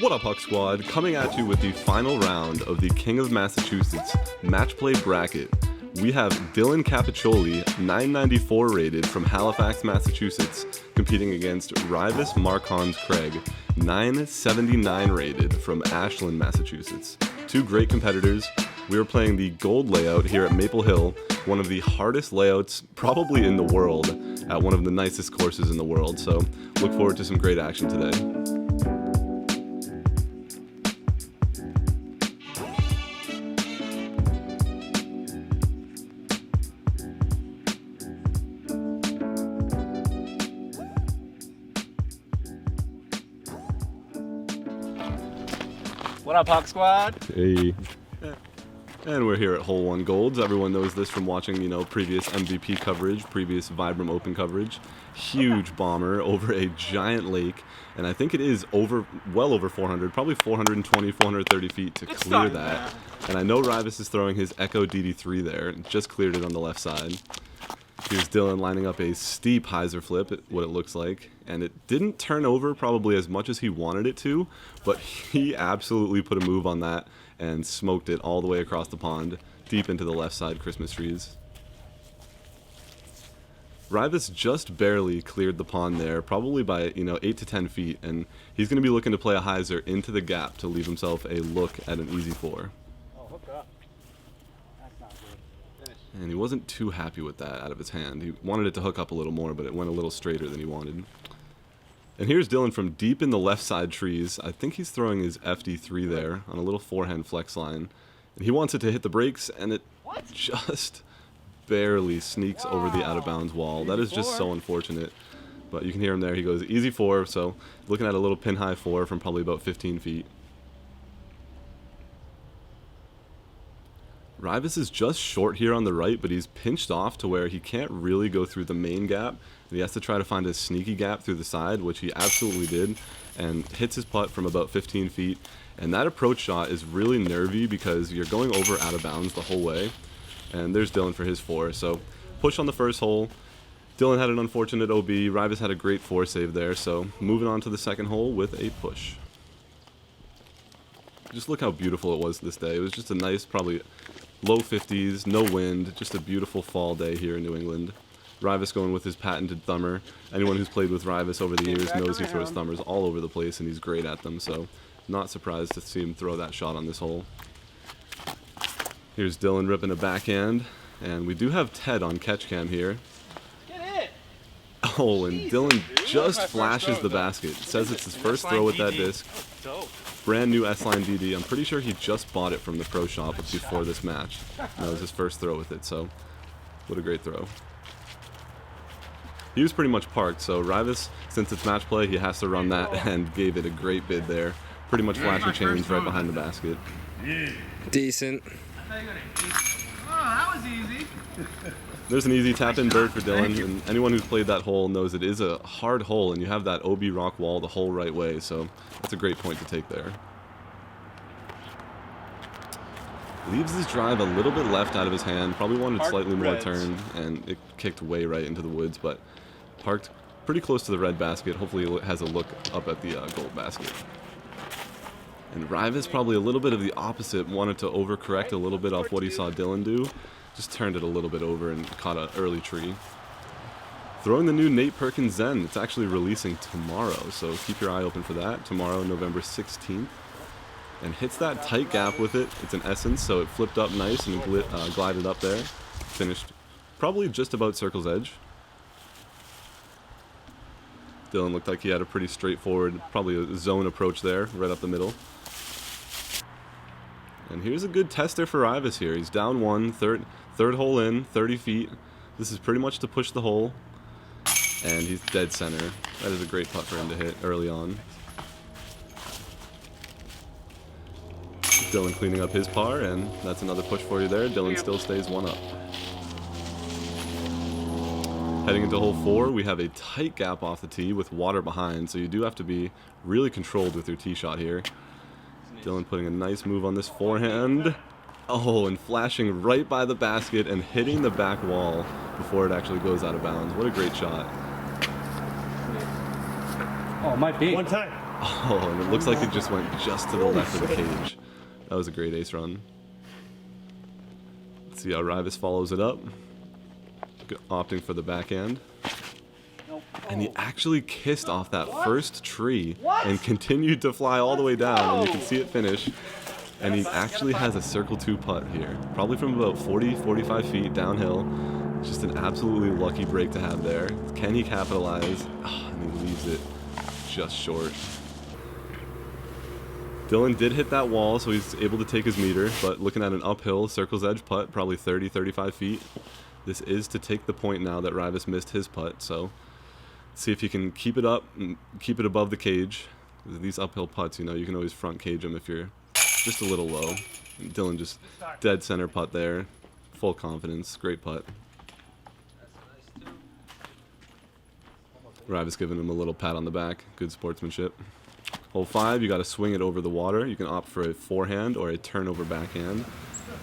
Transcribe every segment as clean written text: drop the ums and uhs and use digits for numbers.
What up, Huck Squad? Coming at you with the final round of the King of Massachusetts match play bracket. We have Dylan Capaccioli, 994 rated from Halifax, Massachusetts, competing against Raivis Markons-Craig, 979 rated from Ashland, Massachusetts. Two great competitors. We are playing the gold layout here at Maple Hill, one of the hardest layouts probably in the world, at one of the nicest courses in the world. So look forward to some great action today. What up, Huck Squad? Hey. And we're here at Hole 1 Golds. Everyone knows this from watching, previous MVP coverage, previous Vibram Open coverage. Huge bomber over a giant lake, and I think it is well over 400, probably 420, 430 feet to clear that. And I know Raivis is throwing his Echo DD3 there, just cleared it on the left side. Here's Dylan lining up a steep hyzer flip, what it looks like, and it didn't turn over probably as much as he wanted it to, but he absolutely put a move on that and smoked it all the way across the pond, deep into the left side Christmas trees. Raivis just barely cleared the pond there, probably by 8 to 10 feet, and he's going to be looking to play a hyzer into the gap to leave himself a look at an easy 4. Oh, hook up. That's not good. Finish. And he wasn't too happy with that out of his hand. He wanted it to hook up a little more, but it went a little straighter than he wanted. And here's Dylan from deep in the left side trees. I think he's throwing his FD3 there on a little forehand flex line. And he wants it to hit the brakes, and it just barely sneaks over the out of bounds wall. That is just so unfortunate. But you can hear him there. He goes easy 4, so looking at a little pin high 4 from probably about 15 feet. Raivis is just short here on the right, but he's pinched off to where he can't really go through the main gap. And he has to try to find a sneaky gap through the side, which he absolutely did, and hits his putt from about 15 feet. And that approach shot is really nervy because you're going over out of bounds the whole way. And there's Dylan for his 4. So push on the first hole. Dylan had an unfortunate OB. Raivis had a great 4 save there. So moving on to the second hole with a push. Just look how beautiful it was this day. It was just a nice, probably low 50s, no wind, just a beautiful fall day here in New England. Raivis going with his patented thumber. Anyone who's played with Raivis over the years knows he throws thumbers all over the place, and he's great at them, so not surprised to see him throw that shot on this hole. Here's Dylan ripping a backhand, and we do have Ted on catch cam here. Get it! Oh, and Dylan just flashes the basket. Says it's his first throw with that disc. Brand new S-Line DD. I'm pretty sure he just bought it from the pro shop before this match. And that was his first throw with it, so what a great throw. He was pretty much parked, so Raivis, since it's match play, he has to run that and gave it a great bid there. Pretty much flashing chains right behind the basket. Decent. Oh, that was easy. There's an easy tap-in bird for Dylan, and anyone who's played that hole knows it is a hard hole, and you have that OB rock wall the whole right way, so that's a great point to take there. Leaves his drive a little bit left out of his hand, probably wanted slightly more turn, and it kicked way right into the woods, but parked pretty close to the red basket. Hopefully it has a look up at the gold basket. And Raivis, probably a little bit of the opposite, wanted to overcorrect a little bit off what he saw Dylan do. Just turned it a little bit over and caught an early tree. Throwing the new Nate Perkins Zen. It's actually releasing tomorrow, so keep your eye open for that. Tomorrow, November 16th. And hits that tight gap with it. It's an Essence, so it flipped up nice and glided up there. Finished probably just about circle's edge. Dylan looked like he had a pretty straightforward, probably a zone approach there, right up the middle. And here's a good tester for Raivis here. He's down 1, third hole in, 30 feet. This is pretty much to push the hole. And he's dead center. That is a great putt for him to hit early on. Dylan cleaning up his par, and that's another push for you there. Dylan still stays 1 up. Heading into hole 4, we have a tight gap off the tee with water behind, so you do have to be really controlled with your tee shot here. Dylan putting a nice move on this forehand. Oh, and flashing right by the basket and hitting the back wall before it actually goes out of bounds. What a great shot. Oh, it might be. One time. Oh, and it looks like it just went just to the left of the cage. That was a great ace run. Let's see how Raivis follows it up. Opting for the backhand. And he actually kissed off that first tree and continued to fly all the way down, and you can see it finish. And he actually has a circle 2 putt here, probably from about 40-45 feet downhill. Just an absolutely lucky break to have there. Can he capitalize? Oh, and he leaves it just short. Dylan did hit that wall, so he's able to take his meter, but looking at an uphill circle's edge putt, probably 30-35 feet. This is to take the point now that Raivis missed his putt, so see if he can keep it up and keep it above the cage. These uphill putts, you know, you can always front cage them if you're just a little low. And Dylan just dead center putt there. Full confidence. Great putt. Raivis giving him a little pat on the back. Good sportsmanship. Hole 5, you got to swing it over the water. You can opt for a forehand or a turnover backhand.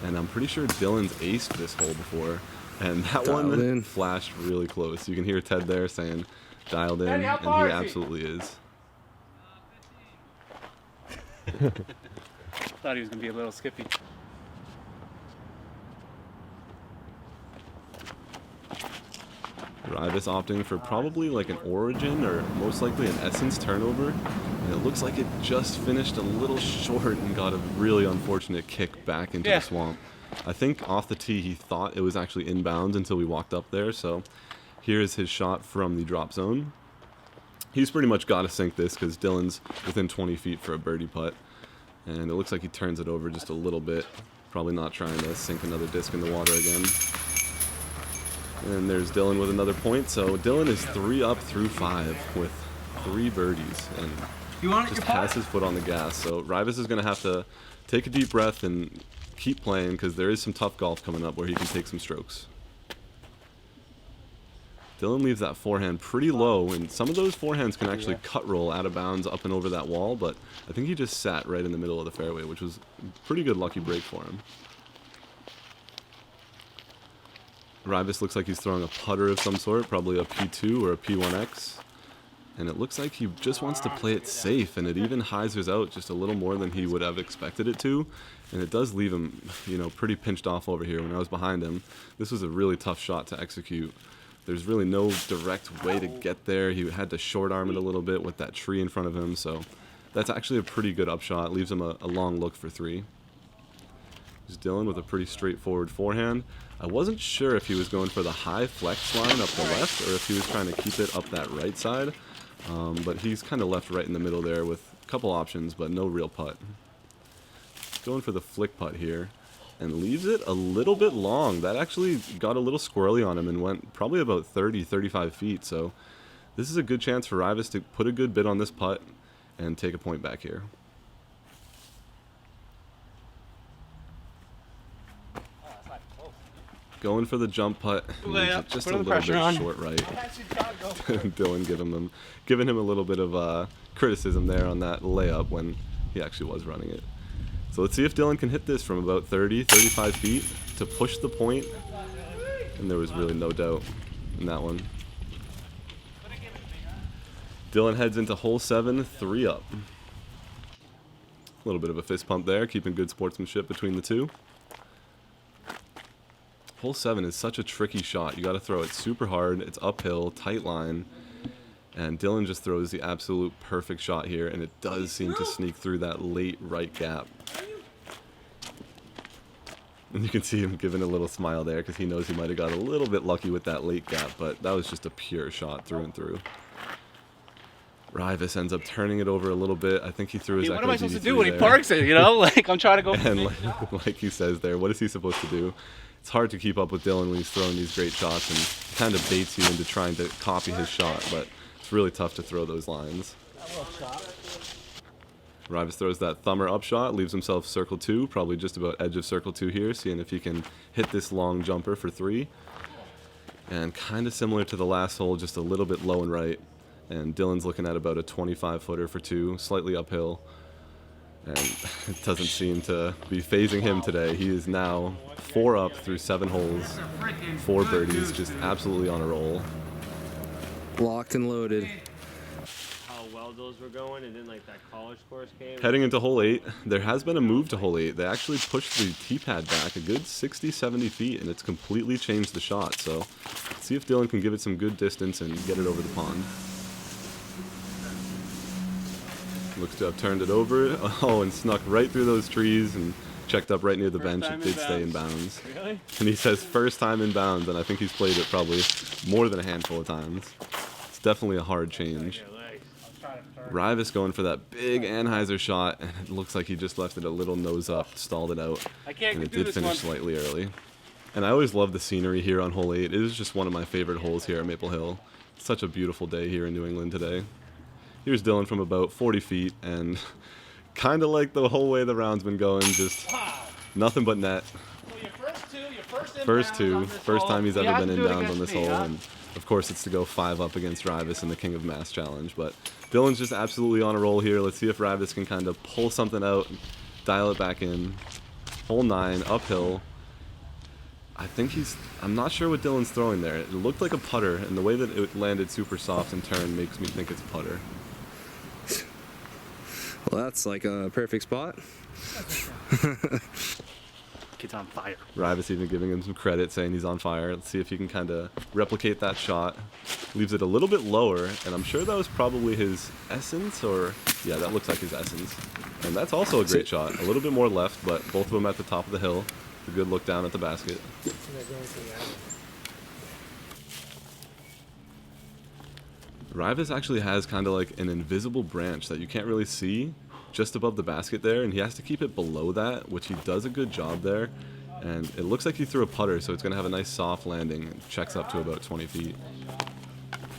And I'm pretty sure Dylan's aced this hole before. And that one flashed really close. You can hear Ted there saying, dialed in, and he absolutely is. Thought he was going to be a little skippy. Raivis opting for probably like an origin or most likely an essence turnover. And it looks like it just finished a little short and got a really unfortunate kick back into the swamp. I think off the tee he thought it was actually inbounds until we walked up there. So here is his shot from the drop zone. He's pretty much got to sink this because Dylan's within 20 feet for a birdie putt. And it looks like he turns it over just a little bit. Probably not trying to sink another disc in the water again. And there's Dylan with another point. So Dylan is 3 up through 5 with 3 birdies and just has his foot on the gas. So Raivis is going to have to take a deep breath and keep playing because there is some tough golf coming up where he can take some strokes. Dylan leaves that forehand pretty low, and some of those forehands can actually cut roll out of bounds up and over that wall, but I think he just sat right in the middle of the fairway, which was a pretty good lucky break for him. Raivis looks like he's throwing a putter of some sort, probably a P2 or a P1X. And it looks like he just wants to play it safe, and it even hyzers out just a little more than he would have expected it to. And it does leave him, you know, pretty pinched off over here. When I was behind him, this was a really tough shot to execute. There's really no direct way to get there. He had to short arm it a little bit with that tree in front of him, so that's actually a pretty good upshot. Leaves him a long look for 3. Here's Dylan with a pretty straightforward forehand. I wasn't sure if he was going for the high flex line up the left or if he was trying to keep it up that right side. But he's kind of left right in the middle there with a couple options, but no real putt. Going for the flick putt here. And leaves it a little bit long. That actually got a little squirrely on him and went probably about 30-35 feet. So this is a good chance for Raivis to put a good bid on this putt and take a point back here. Going for the jump putt. Just a little bit short right. Dylan giving him a little bit of criticism there on that layup when he actually was running it. So let's see if Dylan can hit this from about 30-35 feet to push the point. And there was really no doubt in that one. Dylan heads into hole 7, 3 up. A little bit of a fist pump there, keeping good sportsmanship between the two. Hole 7 is such a tricky shot. You got to throw it super hard. It's uphill, tight line. And Dylan just throws the absolute perfect shot here, and it does seem to sneak through that late right gap. And you can see him giving a little smile there because he knows he might have got a little bit lucky with that late gap, but that was just a pure shot through and through. Raivis ends up turning it over a little bit. I think he threw his What am I supposed to do there. when he parks it, you know? Like, I'm trying to go... And like he says there, what is he supposed to do? It's hard to keep up with Dylan when he's throwing these great shots, and he kind of baits you into trying to copy his shot, but it's really tough to throw those lines. Raivis throws that thumber up shot, leaves himself circle 2, probably just about edge of circle 2 here, seeing if he can hit this long jumper for 3. And kind of similar to the last hole, just a little bit low and right. And Dylan's looking at about a 25-footer for 2, slightly uphill. And it doesn't seem to be phasing him today. He is now 4 up through 7 holes, 4 birdies, just absolutely on a roll. Locked and loaded. How well all of those were going, and then like that college course came. Heading into hole 8, there has been a move to hole 8. They actually pushed the tee pad back a good 60-70 feet, and it's completely changed the shot. So let's see if Dylan can give it some good distance and get it over the pond. Looks to have turned it over. Oh, and snuck right through those trees and checked up right near the bench. It did stay in bounds. Really? And he says first time in bounds, and I think he's played it probably more than a handful of times. It's definitely a hard change. Raivis going for that big Anheuser shot, and it looks like he just left it a little nose up, stalled it out, and it did finish slightly early. And I always love the scenery here on hole 8. It is just one of my favorite holes here at Maple Hill. It's such a beautiful day here in New England today. Here's Dylan from about 40 feet, and kind of like the whole way the round's been going, just nothing but net. First time he's ever been inbounds on this hole, and of course it's to go 5 up against Raivis in the King of Mass Challenge. But Dylan's just absolutely on a roll here. Let's see if Raivis can kind of pull something out, dial it back in. Hole 9, uphill. I'm not sure what Dylan's throwing there. It looked like a putter, and the way that it landed super soft and turned makes me think it's a putter. Well, that's like a perfect spot. Kid's on fire. Raivis even giving him some credit, saying he's on fire. Let's see if he can kind of replicate that shot. Leaves it a little bit lower, and I'm sure that was probably his essence, or yeah, that looks like his essence. And that's also a great shot. A little bit more left, but both of them at the top of the hill. A good look down at the basket. Raivis actually has kind of like an invisible branch that you can't really see just above the basket there, and he has to keep it below that, which he does a good job there. And it looks like he threw a putter, so it's going to have a nice soft landing and checks up to about 20 feet.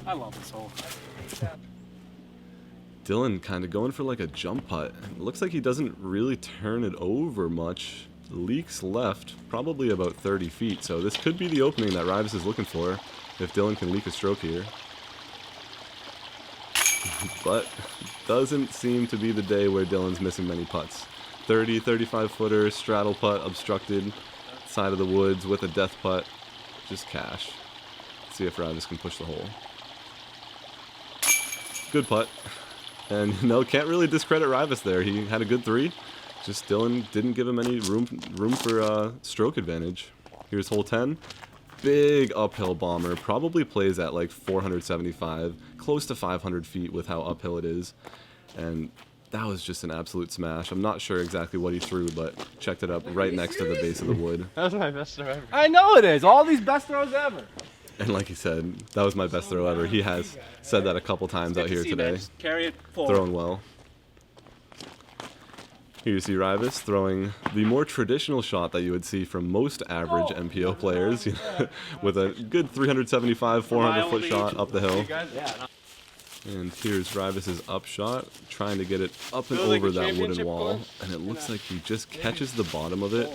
I love this hole. Dylan kind of going for like a jump putt. It looks like he doesn't really turn it over much. Leaks left, probably about 30 feet, so this could be the opening that Raivis is looking for if Dylan can leak a stroke here. But doesn't seem to be the day where Dylan's missing many putts. 30, 35 footer, straddle putt, obstructed, side of the woods with a death putt, just cash. Let's see if Raivis can push the hole. Good putt. And no, can't really discredit Raivis there. He had a good 3. Just Dylan didn't give him any room for stroke advantage. Here's hole 10. Big uphill bomber. Probably plays at like 475, close to 500 feet with how uphill it is. And that was just an absolute smash. I'm not sure exactly what he threw, but checked it up right next to the base of the wood. That was my best throw ever. I know it is. All these best throws ever. And like he said, that was my best throw ever. He has said that a couple times out here today. Carry it forward. Throwing well. Here you see Raivis throwing the more traditional shot that you would see from most average MPO players, with a good 375, 400-foot shot up the hill. And here's Raivis's up shot, trying to get it up and over that wooden wall, and it looks like he just catches the bottom of it.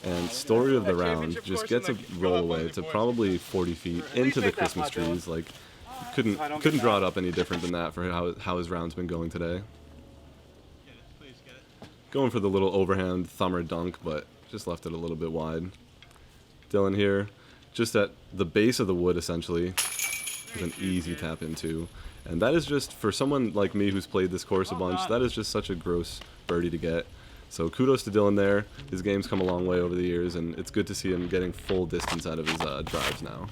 And story of the round, just gets a roll away to probably 40 feet into the Christmas trees. Like, couldn't draw it up any different than that for how his round's been going today. Going for the little overhand thumber dunk, but just left it a little bit wide. Dylan here, just at the base of the wood, essentially, with an easy tap into. And that is just, for someone like me who's played this course a bunch, that is just such a gross birdie to get. So kudos to Dylan there. His game's come a long way over the years, and it's good to see him getting full distance out of his drives now.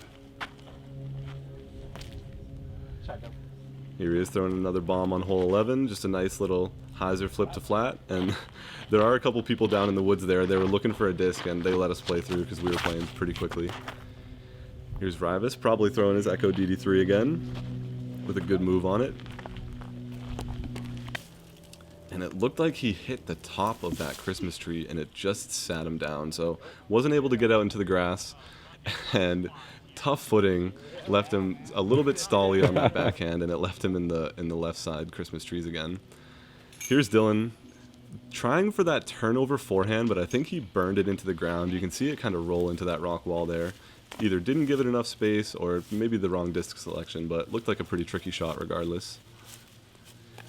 Here he is throwing another bomb on hole 11, just a nice little hyzer flip to flat, and there are a couple people down in the woods there. They were looking for a disc, and they let us play through because we were playing pretty quickly. Here's Raivis, probably throwing his Echo DD3 again, with a good move on it. And it looked like he hit the top of that Christmas tree, and it just sat him down, so wasn't able to get out into the grass, and tough footing left him a little bit stally on that backhand, and it left him in the left side Christmas trees again. Here's Dylan trying for that turnover forehand, but I think he burned it into the ground. You can see it kind of roll into that rock wall there. Either didn't give it enough space or maybe the wrong disc selection, but looked like a pretty tricky shot regardless.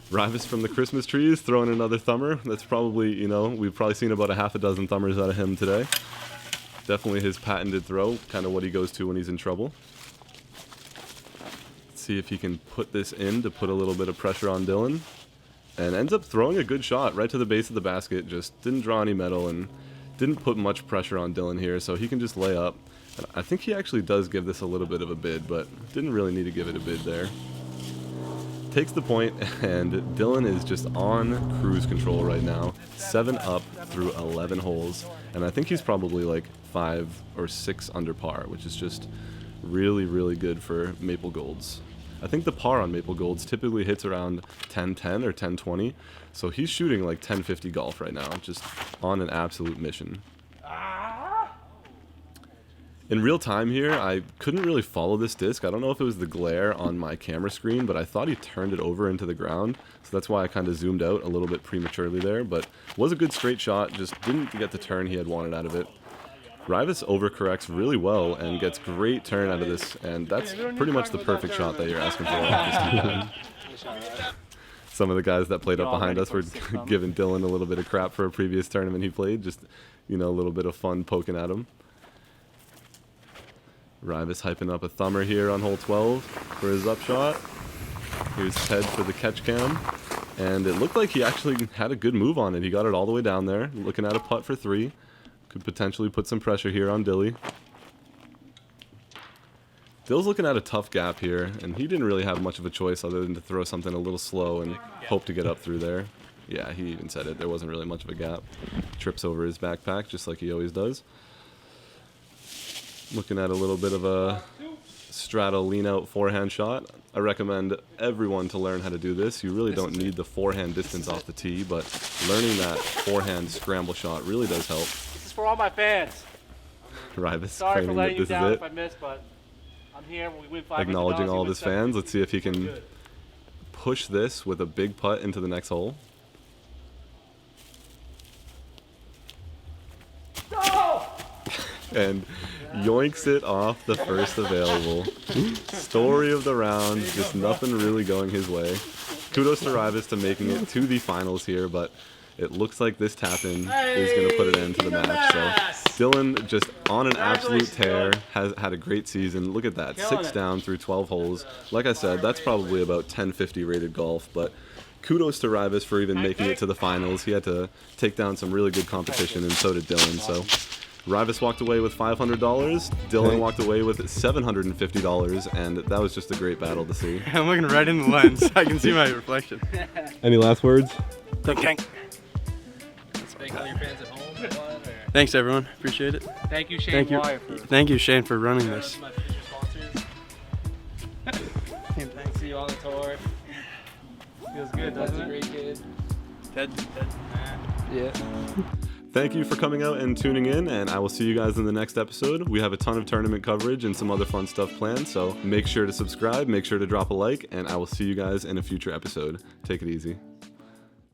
Raivis from the Christmas trees throwing another thumber. That's probably, we've probably seen about a half a dozen thumbers out of him today. Definitely his patented throw, kind of what he goes to when he's in trouble. Let's See if he can put this in to put a little bit of pressure on Dylan. And ends up throwing a good shot right to the base of the basket. Just didn't draw any metal and didn't put much pressure on Dylan here, so he can just lay up. And I think he actually does give this a little bit of a bid, but didn't really need to give it a bid there. Takes the point, and Dylan is just on cruise control right now. 7 up through 11 holes, and I think he's probably like 5 or 6 under par, which is just really, really good for Maple Golds. I think the par on Maple Golds typically hits around 10-10 or 10-20, so he's shooting like 10-50 golf right now, just on an absolute mission. In real time here, I couldn't really follow this disc. I don't know if it was the glare on my camera screen, but I thought he turned it over into the ground, so that's why I kind of zoomed out a little bit prematurely there, but was a good straight shot, just didn't get the turn he had wanted out of it. Raivis overcorrects really well and gets great turn out of this, and that's pretty much the perfect shot that you're asking for. Some of the guys that played up behind us were giving Dylan a little bit of crap for a previous tournament he played, just, you know, a little bit of fun poking at him. Raivis hyping up a thumber here on hole 12 for his upshot. Here's Ted for the catch cam. And it looked like he actually had a good move on it. He got it all the way down there, looking at a putt for 3. Could potentially put some pressure here on Dilly. Dill's looking at a tough gap here, and he didn't really have much of a choice other than to throw something a little slow and hope to get up through there. Yeah, he even said it. There wasn't really much of a gap. Trips over his backpack, just like he always does. Looking at a little bit of a straddle lean-out forehand shot. I recommend everyone to learn how to do this. You really don't need the forehand distance off the tee, but learning that forehand scramble shot really does help. This is for all my fans. Raivis Sorry for claiming letting that you this down is if I it. missed, but I'm here. We win $500. Acknowledging all of win his fans. Let's see if he can Good. push this with a big putt into the next hole. And yoinks it off the first available. Story of the round, just nothing really going his way. Kudos to Raivis to making it to the finals here, but it looks like this tap-in is going to put an end to the match. So Dylan just on an absolute tear, has had a great season. Look at that, 6 down through 12 holes. Like I said, that's probably about 1050 rated golf, but kudos to Raivis for even making it to the finals. He had to take down some really good competition, and so did Dylan. So Raivis walked away with $500, Dylan walked away with $750, and that was just a great battle to see. I'm looking right in the lens. I can see my reflection. Any last words? Okay. Thank all your fans at home. Thanks, everyone. Appreciate it. Thank you, Shane Thank you. Wyatt, for Thank you, Shane, for running this. My future sponsors. See you on the tour. feels good, doesn't it? Great kid. Ted. Yeah. Thank you for coming out and tuning in, and I will see you guys in the next episode. We have a ton of tournament coverage and some other fun stuff planned, so make sure to subscribe, make sure to drop a like, and I will see you guys in a future episode. Take it easy.